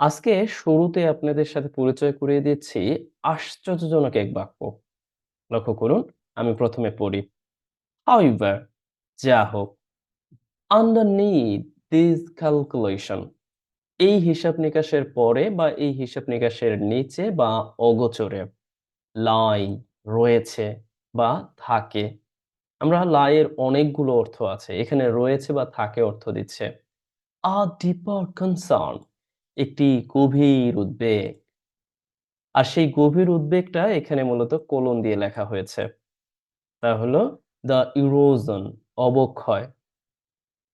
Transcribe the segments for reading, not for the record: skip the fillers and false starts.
আজকে শুরুতে আপনাদের সাথে পরিচয় করিয়ে দিচ্ছি আশ্চর্যজনক এক বাক্য। লক্ষ্য করুন, আমি ১ম এ পড়ি। However, যা হোক, underneath this calculation এই হিসাব-নিকাশের পরে বা এই হিসাব-নিকাশের নিচে বা অগোচরে lie রয়েছে বা থাকে। আমরা lie এর অনেকগুলো অর্থ আছে। এখানে রয়েছে বা থাকে অর্থ দিচ্ছে। A deeper concern একটি গভীর উদ্বেগ। আর সেই গভীর উদ্বেগটা এখানে মূলত কোলন দিয়ে লেখা হয়েছে। তা হলো দ্য ইরোশন অবক্ষয়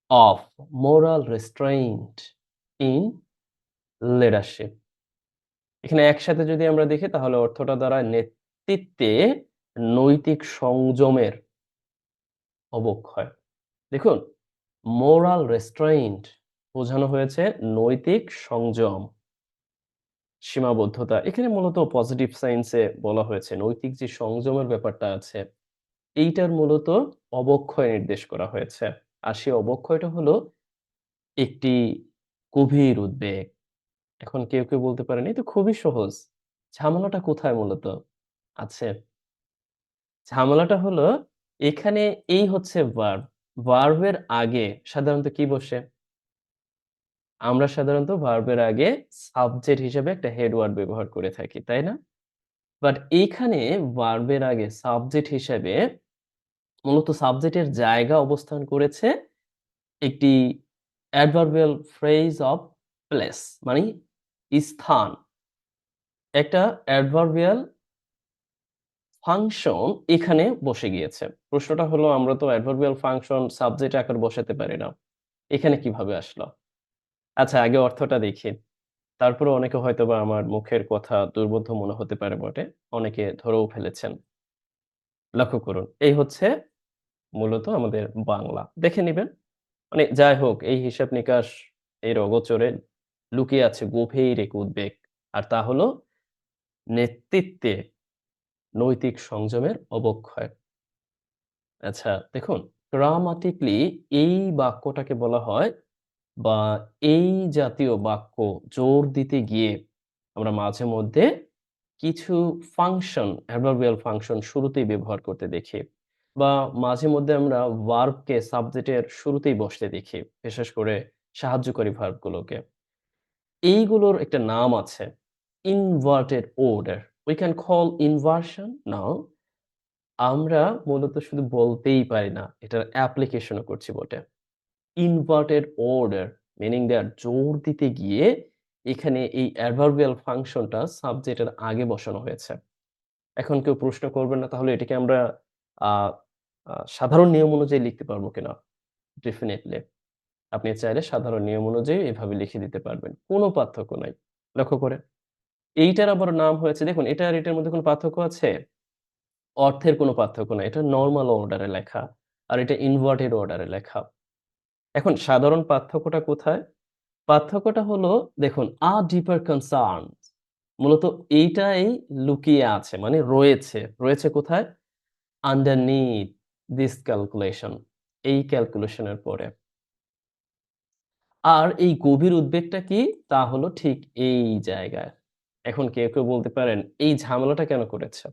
অফ মোরাল রেস্ট্রেইন্ট ইন লিডারশিপ। এখানে একসাথে যদি আমরা দেখি তাহলে অর্থটা দ্বারা নেতৃত্বে নৈতিক সংযমের অবক্ষয়। দেখুন, মোরাল রেস্ট্রেইন্ট বোঝানো হয়েছে নৈতিক সংযম, সীমাবদ্ধতা। এখানে মূলত পজিটিভ সায়েন্সে বলা হয়েছে নৈতিক যে সংযমের ব্যাপারটা আছে এইটার মূলত অবক্ষয় নির্দেশ করা হয়েছে। আর সেই অবক্ষয়টা হলো একটি গভীর উদ্বেগ। এখন কেউ বলতে পারেন, "এই তো খুবই সহজ। ঝামেলাটা কোথায় মূলত?" আছে। ঝামেলাটা হলো এখানে এই হচ্ছে ভার্ব। ভার্বের আগে সাধারণত কি বসে? আমরা সাধারণত ভার্বের আগে সাবজেক্ট হিসেবে একটা হেড ওয়ার্ড ব্যবহার করে থাকি, তাই না? বাট এইখানে ভার্বের আগে সাবজেক্ট হিসেবে মূলত সাবজেক্টের জায়গা অবস্থান করেছে একটি অ্যাডভার্বিয়াল ফ্রেজ অফ প্লেস মানে স্থান। একটা অ্যাডভার্বিয়াল ফাংশন এখানে বসে গিয়েছে। প্রশ্নটা হলো আমরা তো অ্যাডভার্বিয়াল ফাংশন সাবজেক্ট আকারে বসাতে পারি না। এখানে কিভাবে আসলো? আচ্ছা আগে অর্থটা দেখি। তারপরে অনেকে হয়তোবা আমার মুখের কথা দুর্বোধ্য মনে হতে পারে বটে। অনেকে ধরেও ফেলেছেন। লক্ষ্য করুন। এই হচ্ছে মূলত আমাদের বাংলা। দেখে নিবেন। মানে যাই হোক এই হিসাব-নিকাশ এর অগোচরে লুকিয়ে আছে গভীর এক উদ্বেগ। আর তা হলো নেতৃত্বে নৈতিক সংযমের অবক্ষয়। আচ্ছা দেখুন গ্রামাটিক্যালি এই বাক্যটাকে বলা হয় বা এই জাতীয় বাক্য জোর দিতে গিয়ে আমরা মাঝে মধ্যে কিছু ফাংশন, অ্যাডভার্বিয়াল ফাংশন শুরুতেই ব্যবহার করতে দেখি। বা মাঝে মধ্যে আমরা ভার্বকে সাবজেক্টের শুরুতেই বসতে দেখি। বিশেষ করে সাহায্যকারী ভার্বগুলোকে। এইগুলোর একটা নাম আছে। inverted order. We can call inversion now আমরা মূলত শুধু বলতেই পারি না। এটার অ্যাপ্লিকেশন ও করছি বটে। inverted order meaning that জোর দিতে গিয়ে এখানে এই adverbial ফাংশনটা সাবজেক্টের আগে বসানো হয়েছে। এখন কেউ প্রশ্ন করবেন না তাহলে এটাকে আমরা আ আ সাধারণ নিয়ম অনুযায়ী লিখতে পারবো কিনা? ডেফিনিটলি। আপনি চাইলে সাধারণ নিয়ম অনুযায়ী এভাবে লিখে দিতে পারবেন। কোন পার্থক্য নাই। লক্ষ্য করেন। এইটার আবার নাম হয়েছে দেখুন এটা আর এটার মধ্যে কোন পার্থক্য আছে? অর্থের কোনো পার্থক্য নাই। এটা নরমাল অর্ডারে লেখা। আর এটা ইনভার্টেড অর্ডারে লেখা। এখন সাধারণ পার্থক্যটা কোথায়? পার্থক্যটা হলো দেখুন a deeper concern মূলত এইটাই লুকিয়ে আছে মানে রয়েছে। রয়েছে কোথায়? underneath this calculation এই ক্যালকুলেশনের পরে। আর এই গভীর উদ্বেগটা কি? তা হলো ঠিক এই জায়গায়। এখন কেউ বলতে পারেন এই ঝামেলাটা কেন করেছে?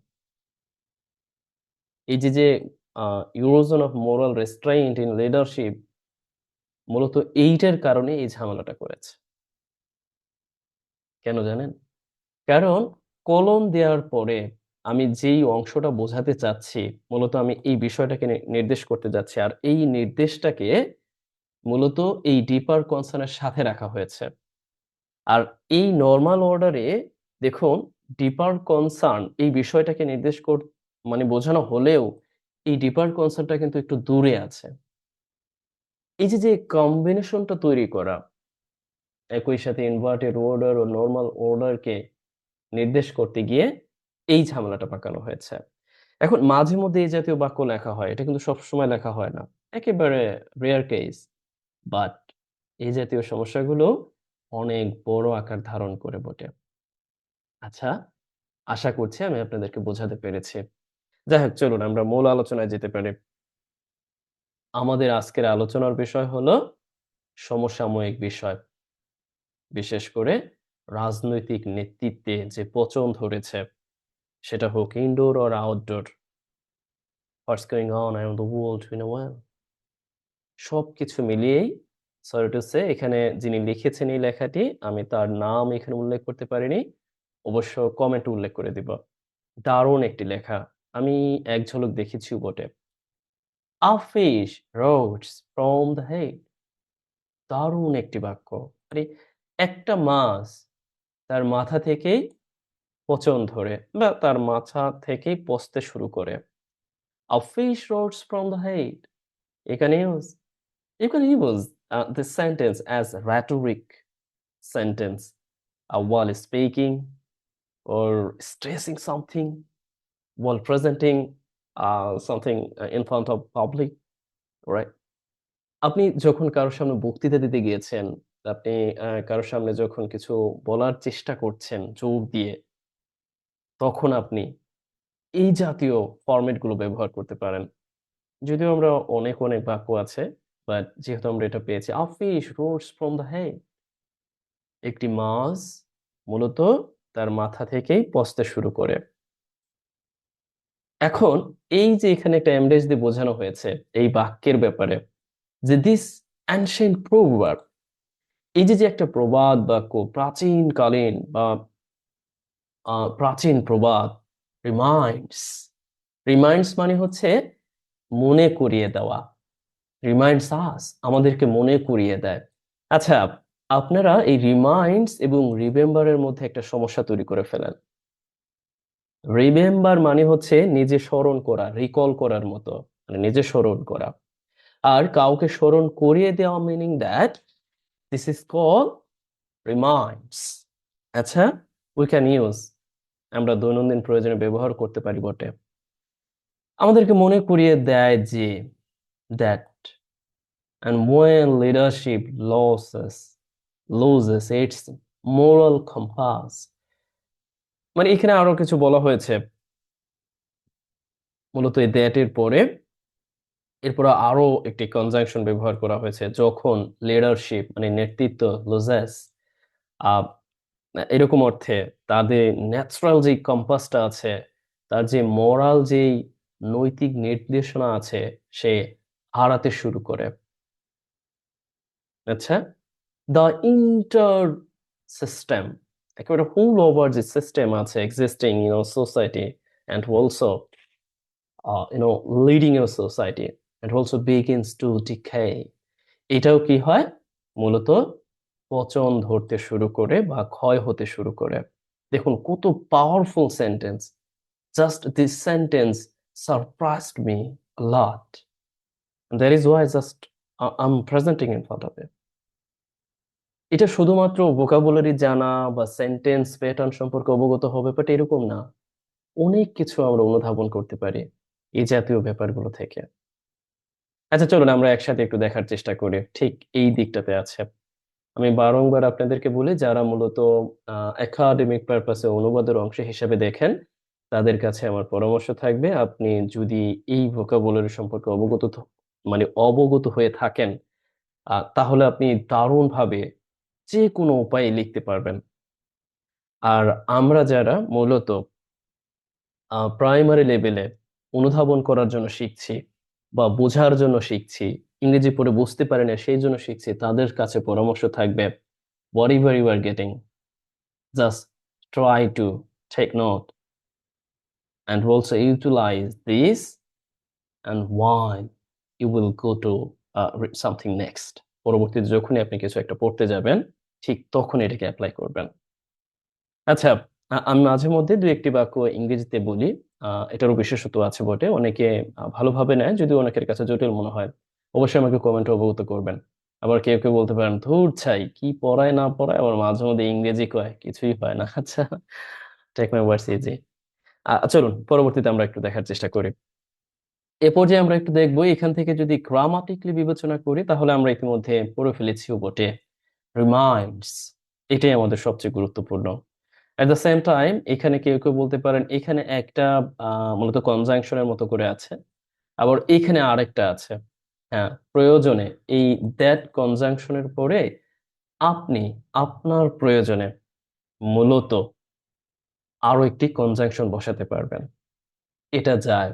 এই যে আ erosion of moral restraint in leadership মূলত এইটার কারণে এই ঝামেলাটা করেছে। কেন জানেন? কারণ কলম দেওয়ার পরে আমি যেই অংশটা বোঝাতে চাচ্ছি, মূলত আমি এই বিষয়টাকে নির্দেশ করতে যাচ্ছি। আর এই নির্দেশটাকে মূলত এই ডিপার কনসার্ন এর সাথে রাখা হয়েছে। আর এই নরমাল অর্ডারে দেখুন ডিপার কনসার্ন এই বিষয়টাকে নির্দেশ মানে বোঝানো হলেও এই ডিপার কনসার্ন টা কিন্তু একটু দূরে আছে। এই যে কম্বিনেশনটা তৈরি করা একই সাথে ইনভার্টেড অর্ডার ও নরমাল অর্ডারকে নির্দেশ করতে গিয়ে এই ঝামেলাটা পাকানো হয়েছে। এখন মাঝে মধ্যে এই জাতীয় বাক্য লেখা হয়। এটা কিন্তু সবসময় লেখা হয় না। একেবারে রেয়ার কেস। বাট এই জাতীয় সমস্যাগুলো অনেক বড় আকার ধারণ করে বটে। আচ্ছা, আশা করছি আমি আপনাদেরকে বোঝাতে পেরেছি। যাই হোক চলুন আমরা মূল আলোচনায় যেতে পারি। আমাদের আজকের আলোচনার বিষয় হলো সমসাময়িক বিষয়। বিশেষ করে রাজনৈতিক নেতৃত্বে যে পচন ধরেছে, সেটা হোক indoor or outdoor, what's going on around the world in a world, সবকিছু মিলিয়েই সরি টু সে এখানে যিনি লিখেছেন এই লেখাটি, আমি তার নাম এখানে উল্লেখ করতে পারিনি, অবশ্য কমেন্টে উল্লেখ করে দিব। দারুণ একটি লেখা, আমি এক ঝলক দেখেছিও বটে। A fish rose from the head, দারুণ একটি বাক্য। মানে একটা মাছ তার মাথা থেকেই পচন ধরে বা তার মাথা থেকেই পচতে শুরু করে। A fish rose from the head. You can use you can use this sentence as a rhetoric sentence while speaking or stressing something while presenting something in front of public, right? আপনি যখন কারোর সামনে বক্তৃতা দিতে গিয়েছেন, আপনি কারোর সামনে যখন কিছু বলার চেষ্টা করছেন জোর দিয়ে, তখন আপনি এই জাতীয় ফরমেট গুলো ব্যবহার করতে পারেন। যদিও আমরা অনেক, অনেক বাক্য আছে, বাট যেহেতু আমরা এটা পেয়েছি, "A fish rose from the head." একটি মাছ মূলত তার মাথা থেকেই পচতে শুরু করে। এখন এই যে এখানে একটা এমডেস দিয়ে বোঝানো হয়েছে এই বাক্যের ব্যাপারে যে, "This ancient proverb." এই যে একটা প্রবাদ বাক্য, প্রাচীনকালীন বা প্রাচীন প্রবাদ, রিমাইন্ডস। রিমাইন্ডস মানে হচ্ছে মনে করিয়ে দেওয়া। রিমাইন্ডস আস, আমাদেরকে মনে করিয়ে দেয়। আচ্ছা, আপনারা এই রিমাইন্ডস এবং রিমেম্বারের মধ্যে একটা সমস্যা তৈরি করে ফেলেন। রিমেম্বার মানে হচ্ছে নিজে স্মরণ করা, রিকল করার মতো, মানে নিজে স্মরণ করা। আর কাউকে স্মরণ করিয়ে দেওয়া meaning that this is call reminds. আচ্ছা, উই ক্যান ইউজ, আমরা দৈনন্দিন প্রয়োজনে ব্যবহার করতে পারি বটে। আমাদেরকে মনে করিয়ে দেয় যে that and when leadership loses its moral compass, মানে এখানে আরো কিছু বলা হয়েছে, মূলত এই দ্যাট এর পরে এরপর আরো একটি কনজাংশন ব্যবহার করা হয়েছে, যখন লিডারশিপ মানে নেতৃত্ব লুজেস, এরকম অর্থে তাদের ন্যাচারাল যে কম্পাসটা আছে, তার যে মোরাল যেই নৈতিক নির্দেশনা আছে, সে হারাতে শুরু করে। আচ্ছা, দ্য ইন্টার সিস্টেম, একেবারে হোল ওভার যে সিস্টেম আছে existing society and also leading your society and also begins to decay, এটাও কি হয়, মূলত পচন ধরতে শুরু করে বা ক্ষয় হতে শুরু করে। দেখুন কত powerful sentence. Just this sentence surprised me a lot. And that is why I'm presenting in front of it. এটা শুধুমাত্র ভোকাবুলারি জানা বা সেন্টেন্স প্যাটার্ন সম্পর্কে অবগত হবে, বাট এরকম না। অনেক কিছু আমরা অনুধাবন করতে পারি এই জাতীয় ব্যাপারগুলো থেকে। আচ্ছা, চলুন আমরা একসাথে একটু দেখার চেষ্টা করি ঠিক এই দিকটাতে আছে। আমি বারংবার আপনাদেরকে বলি, যারা মূলত একাডেমিক পারপাসে অনুবাদের অংশ হিসেবে দেখেন, তাদের কাছে আমার পরামর্শ থাকবে, আপনি যদি এই ভোকাবুলারি সম্পর্কে মানে অবগত হয়ে থাকেন, তাহলে আপনি দারুণভাবে যে কোনো উপায়ে লিখতে পারবেন। আর আমরা যারা মূলত প্রাইমারি লেভেলে অনুধাবন করার জন্য শিখছি বা বোঝার জন্য শিখছি, ইংরেজি পড়ে বুঝতে পারি না সেই জন্য শিখছি, তাদের কাছে পরামর্শ থাকবে, whatever you are getting, just try to take note and also utilize this, and why you will go to read something next. পরবর্তীতে যখনই আপনি কিছু একটা পড়তে যাবেন, ঠিক তখন এটাকে অ্যাপ্লাই করবেন। আচ্ছা, আমি মাঝে মধ্যে দুই একটি বাক্য ইংরেজিতে বলি। এটারও বিশেষত্ব আছে বটে। অনেকে ভালোভাবে নেয়, যদিও অনেকের কাছে জটিল মনে হয়। অবশ্যই আমাকে কমেন্টে অবগত করবেন। আবার কেউ, কেউ বলতে পারেন, "ধুর ছাই, কি পড়ায় না পড়ায় আবার মাঝে মধ্যে ইংরেজি কয়, কিছুই হয় না।" আচ্ছা, টেক মাই ওয়ার্ডস ইজি। চলুন পরবর্তীতে আমরা একটু দেখার চেষ্টা করি। এ পর্যায়ে আমরা একটু দেখব, এখান থেকে যদি গ্রামাটিক্যালি বিবেচনা করি তাহলে আমরা ইতিমধ্যে পড়ে ফেলেছিও বটে। রিমাইন্ডস, এটাই আমাদের সবচেয়ে গুরুত্বপূর্ণ। এট দ্য সেম টাইম এখানে কেউ কেউ বলতে পারেন এখানে একটা মূলত কনজাংশনের মতো করে আছে, আবার এখানে আরেকটা আছে। হ্যাঁ, প্রয়োজনে এই দ্যাট কনজাংশনের পরে আপনি আপনার প্রয়োজনে মূলত আরো একটি কনজাংশন বসাতে পারবেন। এটা যায়।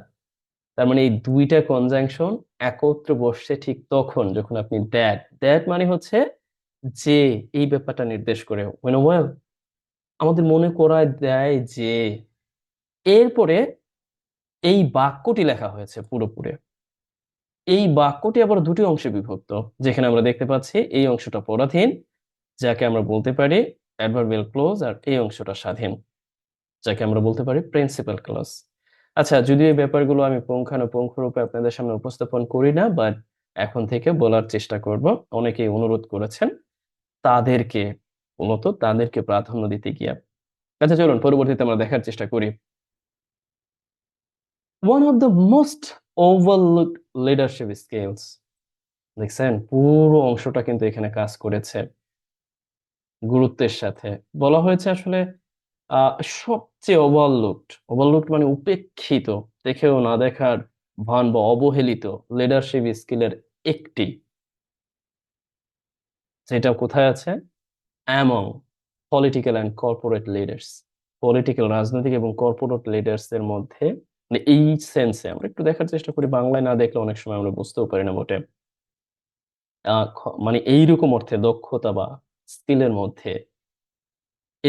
তার মানে এই দুইটা কনজাংশন একত্রে বসছে ঠিক তখন যখন আপনি দ্যাট দ্যাট মানে হচ্ছে যে, এই ব্যাপারটা নির্দেশ করে when a well আমাদের মনে করায় দেয় যে, এরপরে এই বাক্যটি লেখা হয়েছে পুরোপুরি। এই বাক্যটি আবার দুটি অংশে বিভক্ত, যেখানে আমরা দেখতে পাচ্ছি এই অংশটা পরাধীন, যাকে আমরা বলতে পারি অ্যাডভার্বিয়াল ক্লোজ, আর এই অংশটা স্বাধীন, যাকে আমরা বলতে পারি প্রিন্সিপাল ক্লজ। আচ্ছা, যদিও এই ব্যাপারগুলো আমি পুঙ্খানুপুঙ্খরূপে আপনাদের সামনে উপস্থাপন করি না, বাট এখন থেকে বলার চেষ্টা করব। অনেকেই অনুরোধ করেছেন, তাদেরকে মূলত তাদেরকে প্রাধান্য দিতে গিয়ে। আচ্ছা চলুন পরবর্তীতে আমরা দেখার চেষ্টা করি। One of the most overlooked leadership skills. দেখছেন, পুরো অংশটা কিন্তু এখানে কাজ করেছে গুরুত্বের সাথে। বলা হয়েছে আসলে সবচেয়ে ওভারলুকড, ওভারলুকড মানে উপেক্ষিত, দেখেও না দেখার ভান বা অবহেলিত লিডারশিপ স্কিলের একটি, যেটা কোথায় আছে? Among political and corporate leaders. Political, রাজনৈতিক এবং কর্পোরেট লিডার্স এর মধ্যে, মানে এই সেন্সে আমরা একটু দেখার চেষ্টা করি, বাংলায় না দেখলে অনেক সময় আমরা বুঝতেও পারি না মোটে। মানে এইরকম অর্থে দক্ষতা বা স্কিলের মধ্যে,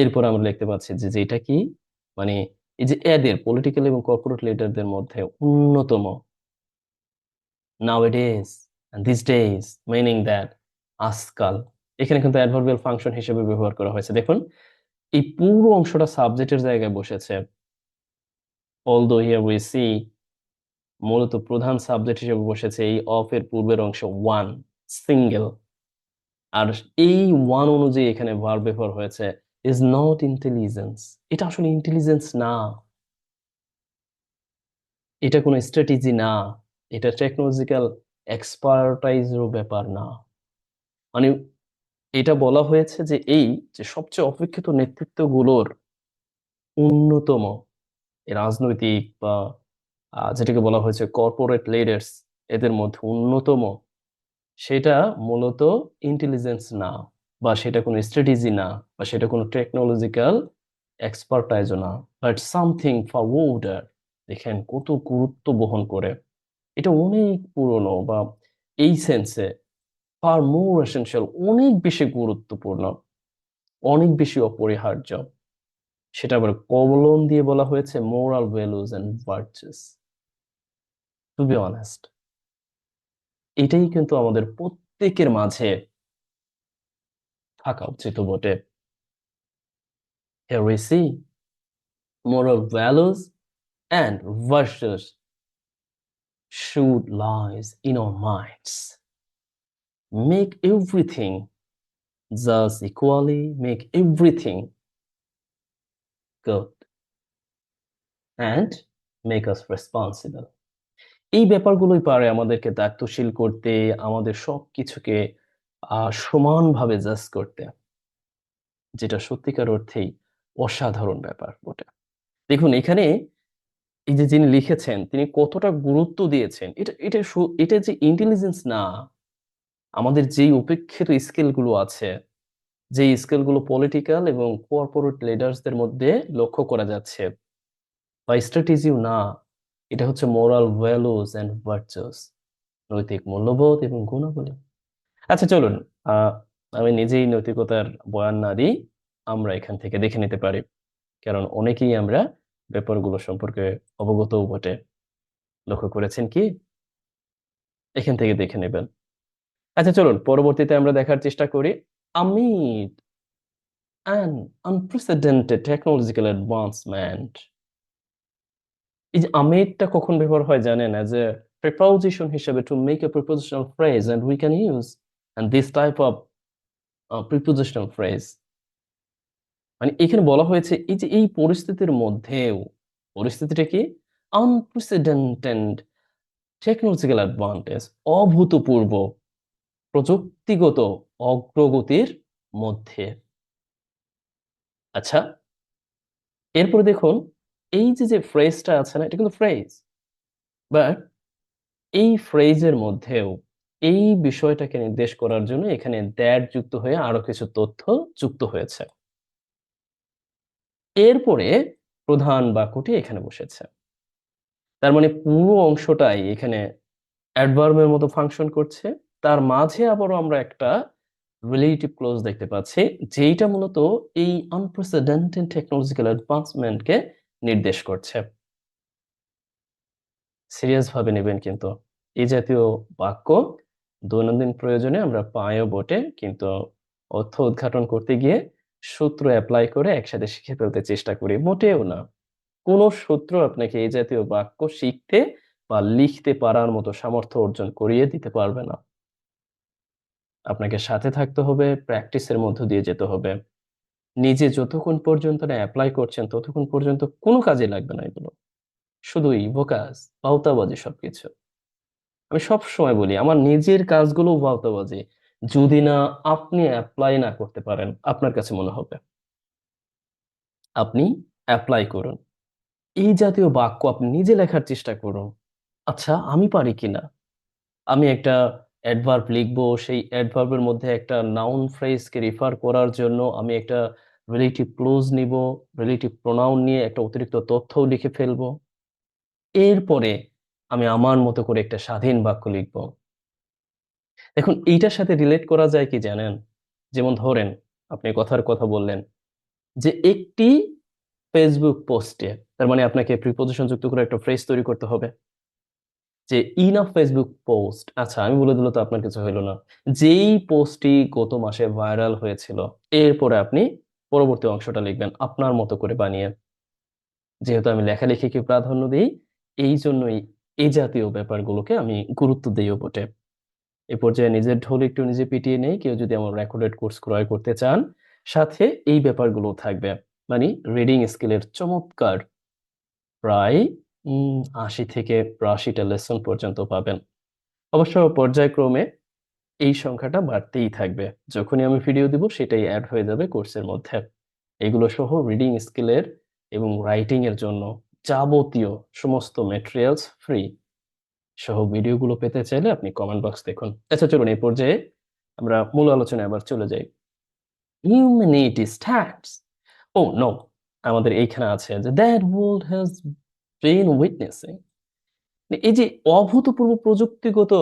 এরপর আমরা দেখতে পাচ্ছি যে যেটা কি, মানে এই যে এদের পলিটিক্যাল এবং কর্পোরেট লিডারদের মধ্যে অন্যতম, নাওএডেজ, দিস ডেজ, মিনিং দ্যাট, আজকাল। এখানে কিন্তু অ্যাডভার্বিয়াল ফাংশন হিসেবে ব্যবহার করা হয়েছে। দেখুন, এই পুরো অংশটা সাবজেক্টের জায়গায় বসেছে। অলদো হিয়ার উই সি, মূলত প্রধান সাবজেক্ট হিসেবে বসেছে এই অফ এর পূর্বের অংশ ওয়ান, সিঙ্গেল। আর এই ওয়ান অনুযায়ী এখানে ভার্ব ব্যবহার হয়েছে ইজ নট ইন্টেলিজেন্স। এটা আসলে ইন্টেলিজেন্স না, এটা কোনো স্ট্র্যাটেজি না, এটা টেকনোলজিক্যাল এক্সপার্টাইজেরও ব্যাপার না। মানে এটা বলা হয়েছে যে এই যে সবচেয়ে অপেক্ষিত নেতৃত্বগুলোর অন্যতম, এই রাজনৈতিক বা যেটাকে বলা হয়েছে কর্পোরেট লিডার্স, এদের মধ্যে অন্যতম, সেটা মূলত ইন্টেলিজেন্স না, বা সেটা কোনো স্ট্র্যাটেজি না, বা সেটা কোনো টেকনোলজিক্যাল এক্সপার্টাইজও না, বাট সামথিং ফরওয়ার্ডার। দেখেন কত গুরুত্ব বহন করে। এটা অনেক পুরনো, বা এই সেন্সে ফার মোর এসেনশিয়াল, অনেক বেশি গুরুত্বপূর্ণ, অনেক বেশি অপরিহার্য। সেটা আবার কলম দিয়ে বলা হয়েছে moral values and virtues. To be honest, এটাই কিন্তু আমাদের প্রত্যেকের মাঝে থাকা উচিত বটে। Here we see moral values and virtues should lies in our minds. Make everything just equally, make everything good and make us responsible. এই ব্যাপারগুলোই পারে আমাদেরকে দায়িত্বশীল করতে, আমাদের সবকিছুকে সমানভাবে জাজ করতে, যেটা সত্যিকার অর্থেই অসাধারণ ব্যাপার বটে। দেখুন এখানে এই যে যিনি লিখেছেন তিনি কতটা গুরুত্ব দিয়েছেন, এটা যে ইন্টেলিজেন্স না, আমাদের যেই উপেক্ষিত স্কিলগুলো আছে, যে স্কিলগুলো পলিটিক্যাল এবং কর্পোরেট লিডার্সদের মধ্যে লক্ষ্য করা যাচ্ছে, বা স্ট্র্যাটেজিও না, এটা হচ্ছে মোরাল ভ্যালুস এন্ড ভার্চুস, নৈতিক মূল্যবোধ এবং গুণাবলী। আচ্ছা চলুন, আহ আমি নিজেই নৈতিকতার বয়ান না দিই, আমরা এখান থেকে দেখে নিতে পারি, কারণ অনেকেই আমরা ব্যাপারগুলো সম্পর্কে অবগতও বটে। লক্ষ্য করেছেন কি? এখান থেকে দেখে নেবেন। আচ্ছা চলুন পরবর্তীতে আমরা দেখার চেষ্টা করি। Amid an unprecedented technological advancement, এই যে আমিডটা কখন ব্যবহার হয় জানেন? অ্যাজ এ প্রিপোজিশন হিসেবে, to make a prepositional phrase, and we can use and this type of prepositional phrase. মানে এখানে বলা হয়েছে এই যে এই পরিস্থিতির মধ্যেও, পরিস্থিতিটা কি? আনপ্রেসিডেন্টেড টেকনোলজিক্যাল অ্যাডভান্টেজ, অভূতপূর্ব প্রযুক্তিগত অগ্রগতির মধ্যে। আচ্ছা, এরপরে দেখুন, এই যে যে ফ্রেজটা আছে না, এটা কিন্তু ফ্রেজ, বাট এই ফ্রেজের মধ্যেও এই বিষয়টাকে নির্দেশ করার জন্য এখানে দ্যাট যুক্ত হয়ে আরো কিছু তথ্য যুক্ত হয়েছে। এরপরে প্রধান বাক্যটি এখানে বসেছে। তার মানে পুরো অংশটাই এখানে অ্যাডভার্বের মতো ফাংশন করছে। তার মাঝে আবারও আমরা একটা রিলেটিভ ক্লজ দেখতে পাচ্ছি, যেইটা মূলত এই আনপ্রেসিডেন্টেড টেকনোলজিক্যাল অ্যাডভান্সমেন্টকে নির্দেশ করছে। সিরিয়াস ভাবে নেবেন কিন্তু এই জাতীয় বাক্য দৈনন্দিন প্রয়োজনে আমরা পাইও বটে, কিন্তু অর্থ উদ্ঘাটন করতে গিয়ে সূত্র অ্যাপ্লাই করে একসাথে শিখে ফেলতে চেষ্টা করি, মোটেও না। কোনো সূত্র আপনাকে এই জাতীয় বাক্য শিখতে বা লিখতে পারার মতো সামর্থ্য অর্জন করিয়ে দিতে পারবে না। আপনাকে সাথে থাকতে হবে, প্র্যাকটিসের মধ্য দিয়ে যেতে হবে। নিজে যতক্ষণ পর্যন্ত না অ্যাপ্লাই করছেন ততক্ষণ পর্যন্ত কোনো কাজে লাগবে না এগুলো, শুধুই ভোকাস, ভাওতাবাজি সবকিছু। আমি সব সময় বলি আমার নিজের কাজগুলো ভাওতাবাজি যদি না আপনি অ্যাপ্লাই না করতে পারেন। আপনার কাছে মনে হবে আপনি অ্যাপ্লাই করুন, এই জাতীয় বাক্য আপনি নিজে লেখার চেষ্টা করুন। আচ্ছা, আমি পারি কিনা, আমি একটা অ্যাডভার্ব লিখবো, সেই অ্যাডভার্বের মধ্যে একটা নাউন ফ্রেজকে রিফার করার জন্য আমি একটা রিলেটিভ ক্লোজ নিব, রিলেটিভ প্রোনাউন নিয়ে একটা অতিরিক্ত তথ্যও লিখে ফেলবো। এরপরে আমি আমার মতো করে একটা স্বাধীন বাক্য লিখবো। দেখুন এইটার সাথে রিলেট করা যায় কি জানেন, যেমন ধরেন আপনি কথার কথা বললেন যে একটি ফেসবুক পোস্টে, তার মানে আপনাকে প্রিপোজিশন যুক্ত করে একটা ফ্রেজ তৈরি করতে হবে যে ইন আ ফেসবুক পোস্ট। আচ্ছা, আমি বলে দিল তো আপনার কিছু হইলো না। যেই পোস্টটি গত মাসে ভাইরাল হয়েছিল, এরপরে আপনি পরবর্তী অংশটা লিখবেন আপনার মতো করে বানিয়ে। যেহেতু আমি লেখালেখিকে প্রাধান্য দিই, এই জন্যই এই জাতীয় ব্যাপারগুলোকে আমি গুরুত্ব দিইও বটে। এ পর্যায়ে নিজের ঢোল একটু নিজে পিটিয়ে নেই, কেউ যদি আমার রেকর্ডেড কোর্স ক্রয় করতে চান, সাথে এই ব্যাপারগুলো থাকবে। মানে রিডিং স্কিলের চমৎকার প্রায় ৮০ থেকে ৮২টা লেসন পর্যন্ত পাবেন। অবশ্য পর্যায়ক্রমে এই সংখ্যাটা বাড়তেই থাকবে। যখনই আমি ভিডিও দিব সেটাই অ্যাড হয়ে যাবে কোর্সের মধ্যে। এগুলো সহ রিডিং স্কিলের এবং রাইটিং এর জন্য যাবতীয় সমস্ত ম্যাটেরিয়ালস ফ্রি সহ ভিডিওগুলো পেতে চাইলে আপনি কমেন্ট বক্স দেখুন। আচ্ছা চলুন এই পর্যায়ে আমরা মূল আলোচনায় আবার চলে যাই। হিউম্যানিটি স্ট্যাটস, ও নো, আমাদের এইখানে আছে যে that world has been witnessing. এই যে অভূতপূর্ব প্রযুক্তিগত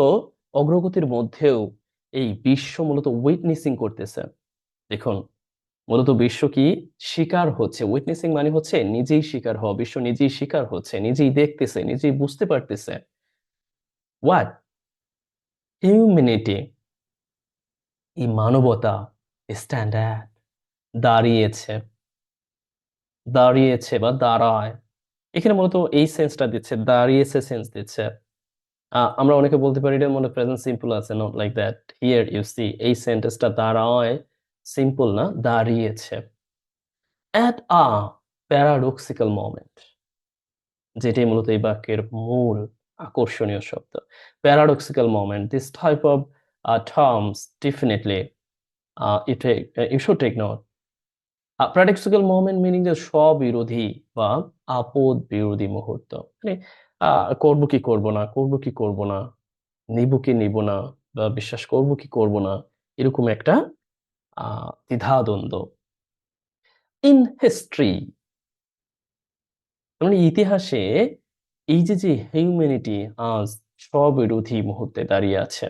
অগ্রগতির মধ্যেও এই বিশ্ব মূলত উইটনেসিং করতেছে। দেখুন, মূলত বিশ্ব কি শিকার হচ্ছে। উইটনেসিং মানে হচ্ছে নিজেই শিকার হওয়া, বিশ্ব নিজেই শিকার হচ্ছে, নিজেই দেখতেছে, নিজেই বুঝতে পারতেছে। হোয়াট? হিউম্যানিটি, এই মানবতা, স্ট্যান্ডার্ড, দাঁড়িয়েছে, দাঁড়িয়েছে বা দাঁড়ায়। এখানে মূলত এই সেন্সটা দিচ্ছে, দাঁড়িয়েছে সেন্স দিচ্ছে। আমরা অনেকে বলতে পারি এটার মধ্যে প্রেজেন্ট সিম্পল আছে, not like that. Here you see এই সেন্টেন্সটা দাঁড়ায় সিম্পল না, দাঁড়িয়েছে। অ্যাট আ প্যারাডক্সিক্যাল মোমেন্ট, যেটি মূলত এই বাক্যের মূল আকর্ষণীয় শব্দ। Paradoxical moment, this type of terms definitely you should take note. Paradoxical moment meaning যে স্ববিরোধী বা আপদ বিরোধী মুহূর্ত। মানে করব কি করব না, করব কি করব না, নিব কি নিব না, বা বিশ্বাস করব কি করব না, এরকম একটা দ্বিধাদ্বন্দ্ব। ইন হিস্ট্রি, মানে ইতিহাসে এই যে হিউম্যানিটি আজ স্ববিরোধী মুহূর্তে দাঁড়িয়ে আছে,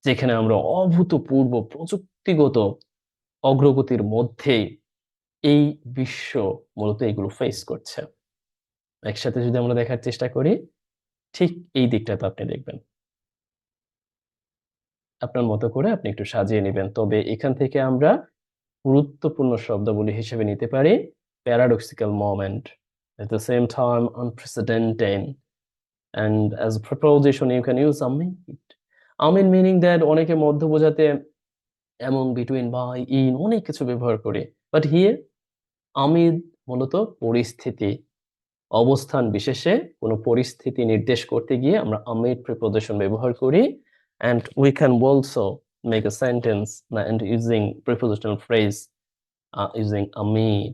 যেখানে আমরা অভূতপূর্ব প্রযুক্তিগত অগ্রগতির মধ্যে এই বিশ্ব মূলত এগুলো ফেস করছে। একসাথে যদি আমরা দেখার চেষ্টা করি, ঠিক এই দিকটাতে আপনি দেখবেন। আপনার মতো করে আপনি একটু সাজিয়ে নেবেন। তবে এখান থেকে আমরা গুরুত্বপূর্ণ শব্দাবলী হিসেবে নিতে পারি paradoxical moment, at the same time unprecedented, and as a preposition you can use amid. Amid meaning that অনেকে মধ্য বোঝাতে among, between, by, in অনেক কিছু ব্যবহার করি, but here amid মূলত পরিস্থিতি, অবস্থান বিশেষে কোনো পরিস্থিতি নির্দেশ করতে গিয়ে আমরা amid preposition ব্যবহার করি, and we can also make a sentence and using prepositional phrase using amid.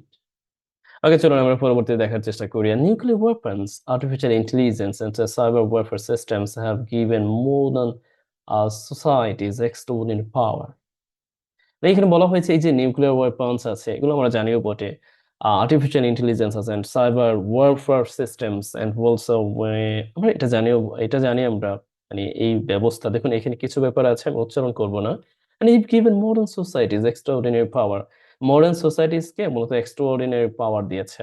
ওকে চলুন আমরা পরবর্তীতে দেখার চেষ্টা করি। Nuclear weapons, artificial intelligence and cyber warfare systems have given modern societies extraordinary power। এখানে বলা হয়েছে এই যে নিউক্লিয়ার ওয়েপন্স আছে, এগুলো আমরা জানিও বটে। আর্টিফিশিয়াল ইন্টেলিজেন্স আছে and cyber warfare systems and also আমরা এটা জানি আমরা, মানে এই ব্যবস্থা দেখুন এখানে কিছু ব্যাপার আছে আমি উচ্চারণ করব না। and if given modern societies extraordinary power, modern societies কে মূলত এক্সট্রাঅর্ডিনারি পাওয়ার দিয়েছে,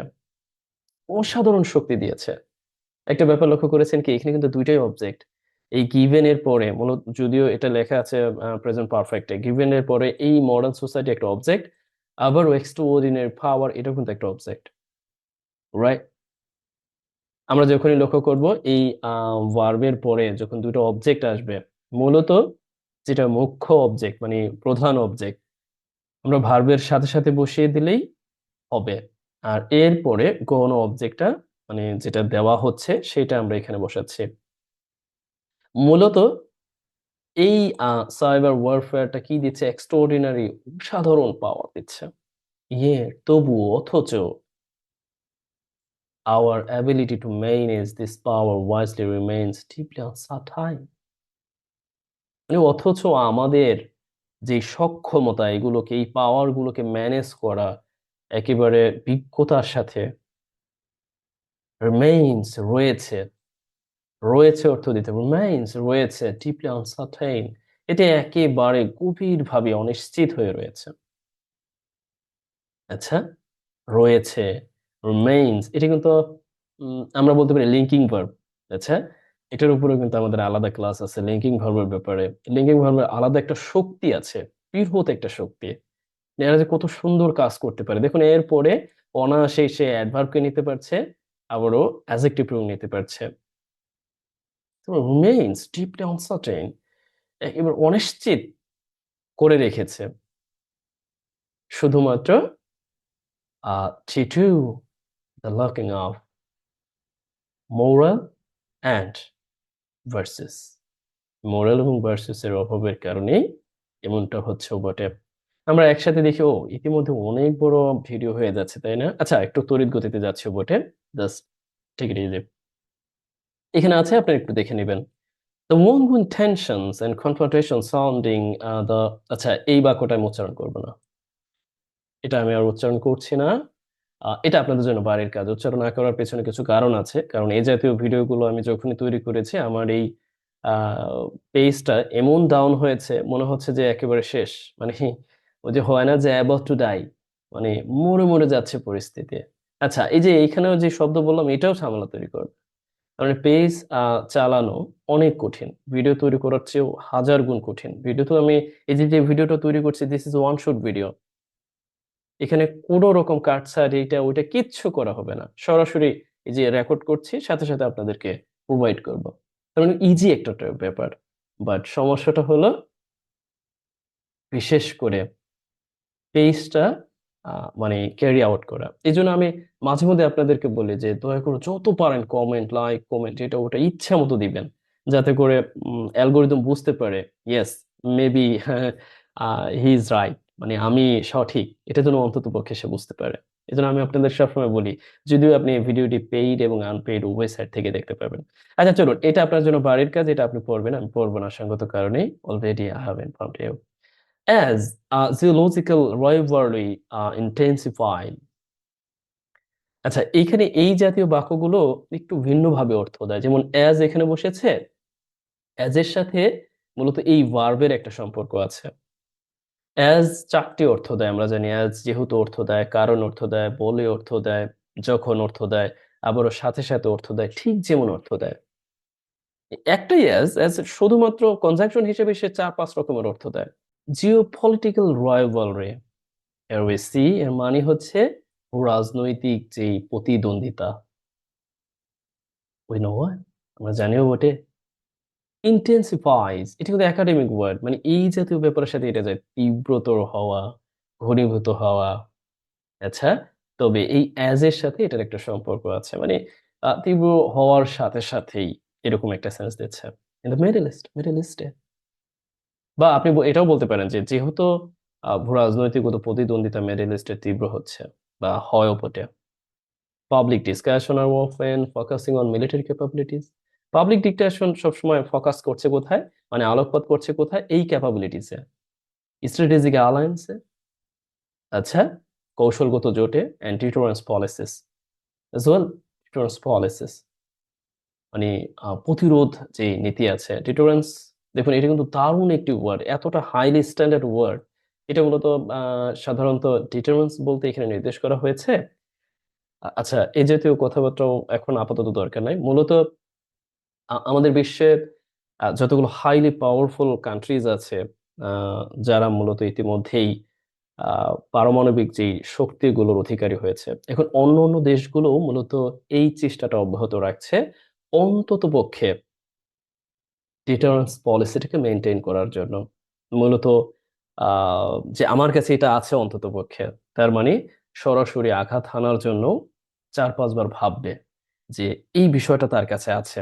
অসাধারণ শক্তি দিয়েছে। একটা ব্যাপার লক্ষ্য করেছেন কি এখানে কিন্তু দুইটাই অবজেক্ট। এই গিভেন এর পরে মূলত, যদিও এটা লেখা আছে প্রেজেন্ট পারফেক্টে, গিভেন এর পরে এই মডার্ন সোসাইটি একটা অবজেক্ট, আবার এক্সট্রাঅর্ডিনারি পাওয়ার এটাও কিন্তু একটা অবজেক্ট, রাইট? আমরা যখনই লক্ষ্য করব এই ভার্বের পরে যখন দুটো অবজেক্ট আসবে, মূলত যেটা মুখ্য অবজেক্ট মানে প্রধান অবজেক্ট, আমরা ভার্বের সাথে সাথে বসিয়ে দিলেই হবে। আর এরপরে গৌণ অবজেক্টটা মানে যেটা দেওয়া হচ্ছে সেটা আমরা এখানে বসাচ্ছি। মূলত এই সাইবার ওয়ারফেয়ারটা কি দিচ্ছে? এক্সট্রাঅর্ডিনারি, অসাধারণ পাওয়ার দিচ্ছে। ইয়ে, তবুও অথচ our ability to manage this power wisely remains deeply uncertain. মানে অথচ আমাদের যে সক্ষমতা এগুলোকে, এই পাওয়ার গুলোকে ম্যানেজ করা একেবারে বিজ্ঞতার সাথে, remains রয়েছে, রয়েছে অর্থ দিতে remains রয়েছে deeply uncertain, এটা একেবারে গভীরভাবে অনিশ্চিত হয়ে রয়েছে। আচ্ছা, রয়েছে, remains এটা কিন্তু আমরা বলতে পারি লিঙ্কিং ভার্ব। আচ্ছা, এটার উপরেও কিন্তু আমাদের আলাদা ক্লাস আছে লিঙ্কিং ভার্বের ব্যাপারে। লিঙ্কিং ভার্বের আলাদা একটা শক্তি আছে, বৃহৎ একটা শক্তি। এরা যে কত সুন্দর কাজ করতে পারে দেখুন, এরপরে অনায়াসেই সে অ্যাডভার্বকে নিতে পারছে, আবারও অ্যাডজেক্টিভ নিতে পারছে। remains deeply uncertain, এবার অনিশ্চিত করে রেখেছে শুধুমাত্র to the lacking of moral and versus, moral এবং ভার্সেস এর অভাবের কারণেই এমনটা হচ্ছে বটে। আমরা একসাথে দেখি, ও ইতিমধ্যে অনেক বড় ভিডিও হয়ে যাচ্ছে তাই না? আচ্ছা, একটু তড়িৎ গতিতে যাচ্ছে বটে, জাস্ট টেক ইট ইজি। এখানে আছে, আপনি একটু দেখে নেবেন। The ongoing tensions and confrontation surrounding the, আচ্ছা এই বাক্যটা আমি উচ্চারণ করবো না, এটা আমি আর উচ্চারণ করছি না। এটা আপনাদের জন্য বাড়ির কাজ। উচ্চারণ না করার পেছনে কিছু কারণ আছে। কারণ এই জাতীয় ভিডিওগুলো আমি যখনই তৈরি করেছি আমার এই আ পেজটা এমন ডাউন হয়েছে মনে হচ্ছে যে একেবারে শেষ। মানে ওই যে হয় না যে about to die, মানে মরে, মরে যাচ্ছে পরিস্থিতি। আচ্ছা, এই যে এইখানেও যে শব্দ বললাম এটাও ঝামেলা তৈরি করবে। কারণ পেজ চালানো অনেক কঠিন। ভিডিও তৈরি করার চেয়েও হাজার গুণ কঠিন। ভিডিও তো আমি এই যে ভিডিওটা তৈরি করছি, this is one shot video. এখানে কোনো রকম কাটছাঁট এইটা ওইটা কিচ্ছু করা হবে না। সরাসরি এই যে রেকর্ড করছি সাথে, সাথে আপনাদেরকে প্রোভাইড করব। তার মানে ইজি একটা ব্যাপার। বাট সমস্যাটা হলো বিশেষ করে পেজটা মানে ক্যারি আউট করা। এজন্য আমি মাঝে মধ্যে আপনাদেরকে বলি যে দয়া করে যত পারেন কমেন্ট, লাইক, কমেন্ট এটা ওটা ইচ্ছা মতো দিবেন। যাতে করে অ্যালগরিদম বুঝতে পারে, yes, maybe he is right, মানে আমি সঠিক। এটা যেন অন্ততপক্ষে সে বুঝতে পারে। এজন্য আমি আপনাদের সবসময় বলি, যদিও আপনি ভিডিওটি পেইড এবং আনপেইড উভয় সাইড থেকে দেখতে পাবেন। আচ্ছা চলুন, এটা আপনার জন্য বাড়ির কাজ, এটা আপনি পড়বেন, আমি পড়বো না সঙ্গত কারণেই। Already I have informed you. As zoological rivalry intensified. আচ্ছা, এইখানে এই জাতীয় বাক্যগুলো একটু ভিন্নভাবে অর্থ দেয়। যেমন as এখানে বসেছে, as এর সাথে মূলত এই ভার্বের একটা সম্পর্ক আছে। as চারটি অর্থ দেয় আমরা জানি। as যেহেতু অর্থ দেয়, কারণ অর্থ দেয়, বলে অর্থ দেয়, যখন অর্থ দেয়, আবারও সাথে সাথে অর্থ দেয়, ঠিক যেমন অর্থ দেয়। একটাই as শুধুমাত্র কনজাংশন হিসেবে সে 4-5 রকমের অর্থ দেয়। জিওপলিটিক্যাল রাইভালরি, এরওসি এর মানে হচ্ছে রাজনৈতিক যেই প্রতিদ্বন্দ্বিতা। উই নো হোয়াট, আমরা জানিও বটে। ইন্টেন্সিফাইজ এটা কিন্তু একাডেমিক ওয়ার্ড, মানে এই জাতীয় ব্যাপারের সাথে এটা যায়, তীব্রতর হওয়া, ঘনীভূত হওয়া। আচ্ছা, তবে এই অ্যাজ এর সাথে এটার একটা সম্পর্ক আছে, মানে তীব্র হওয়ার সাথে সাথেই এরকম একটা সেন্স দিচ্ছে। কিন্তু মিডল ইস্টে, বা আপনি এটাও বলতে পারেন যে যেহেতু ভূ-রাজনৈতিক প্রতিদ্বন্দ্বিতা মিডল ইস্টে তীব্র হচ্ছে বা হয়ও বটে। Public discussion are often focusing on military capabilities. Public discussion সবসময় ফোকাস করছে কোথায়, মানে আলোকপাত করছে কোথায়, এই ক্যাপাবিলিটিসে, স্ট্র্যাটেজিক অ্যালায়েন্সে। আচ্ছা, কৌশলগত জোটে and deterrence policies as well deterrence policies মানে প্রতিরোধ যে নীতি আছে ডিটারেন্স। দেখুন এটা কিন্তু দারুণ একটি ওয়ার্ড, এতটা হাইলি স্ট্যান্ডার্ড ওয়ার্ড। এটা মূলত সাধারণত ডিটারেন্স বলতে এখানে নির্দেশ করা হয়েছে। আচ্ছা, এই জাতীয় কথাবার্তাও এখন আপাতত দরকার নাই। মূলত আমাদের বিশ্বের যতগুলো হাইলি পাওয়ারফুল কান্ট্রিজ আছে, যারা মূলত ইতিমধ্যেই পারমাণবিক যেই শক্তিগুলোর অধিকারী হয়েছে, এখন অন্য অন্য দেশগুলো মূলত এই চেষ্টাটা অব্যাহত রাখছে অন্তত পক্ষে ডিটারেন্স পলিসিটাকে মেনটেন করার জন্য। মূলত যে আমার কাছে এটা আছে অন্তত পক্ষে, তার মানে সরাসরি আঘাত হানার জন্য 4-5 বার ভাববে যে এই বিষয়টা তার কাছে আছে।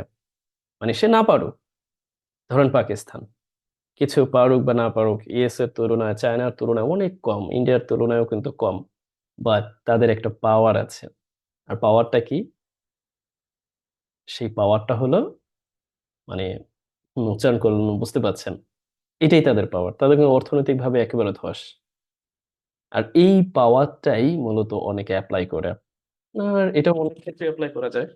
মানে সে না পারুক, ধরেন পাকিস্তান কিছু পারুক বা না পারুক, ইউএস এর তুলনায় চায়নার তুলনায় অনেক কম, ইন্ডিয়ার তুলনায়ও কিন্তু কম, বাট তাদের একটা পাওয়ার আছে। আর পাওয়ারটা কি? সেই পাওয়ারটা হলো মানে উচ্চারণ করলেন বুঝতে পারছেন, এটাই তাদের পাওয়ার। তাদের কিন্তু অর্থনৈতিক ভাবে একেবারে ধস। আর এই পাওয়ারটাই মূলত অনেকে অ্যাপ্লাই করে। আর এটা অনেক ক্ষেত্রে অ্যাপ্লাই করা যায়,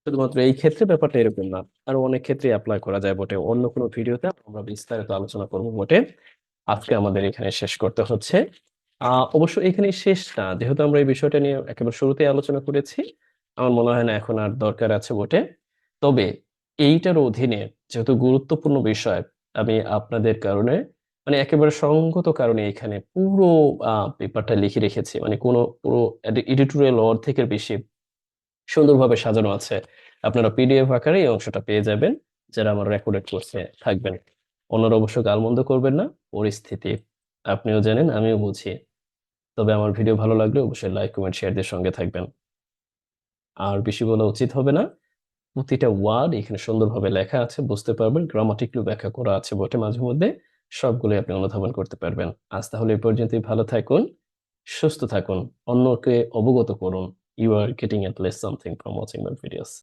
শুধুমাত্র এই ক্ষেত্রে ব্যাপারটা এরকম না, আরো অনেক ক্ষেত্রে অ্যাপ্লাই করা যায় বটে। অন্য কোনো ভিডিওতে আমরা বিস্তারিত আলোচনা করবো বটে। আজকে আমাদের এখানে শেষ করতে হচ্ছে। অবশ্য এখানে শেষ না, যেহেতু আমরা এই বিষয়টা নিয়ে একেবারে শুরুতেই আলোচনা করেছি, আমার মনে হয় না এখন আর দরকার আছে বটে। তবে এইটার অধীনে যেহেতু গুরুত্বপূর্ণ বিষয়, আমি আপনাদের কারণে মানে একেবারে সঙ্গত কারণে এখানে পুরো পেপারটা লিখে রেখেছি। মানে কোনো পুরো এডিটোরিয়াল অর্ধেকের বেশি সুন্দরভাবে সাজানো আছে। আপনারা পিডিএফ আকারে এই অংশটা পেয়ে যাবেন যারা আমার রেকর্ডেড কোর্সে থাকবেন। অন্যরা অবশ্য গালমন্দ করবেন না, পরিস্থিতি আপনিও জানেন, আমিও বুঝি। তবে আমার ভিডিও ভালো লাগলে অবশ্যই লাইক কমেন্ট শেয়ার দিয়ে সঙ্গে থাকবেন। আর বেশি বলা উচিত হবে না, প্রতিটা ওয়ার্ড এখানে সুন্দরভাবে লেখা আছে, বুঝতে পারবেন। গ্রামাটিক্যাল ব্যাখ্যা করা আছে বটে মাঝে মধ্যে, সবগুলোই আপনি অনুধাবন করতে পারবেন। আজ তাহলে এই পর্যন্তই। ভালো থাকুন, সুস্থ থাকুন, অন্যকে অবগত করুন। You are getting at least something from watching my videos.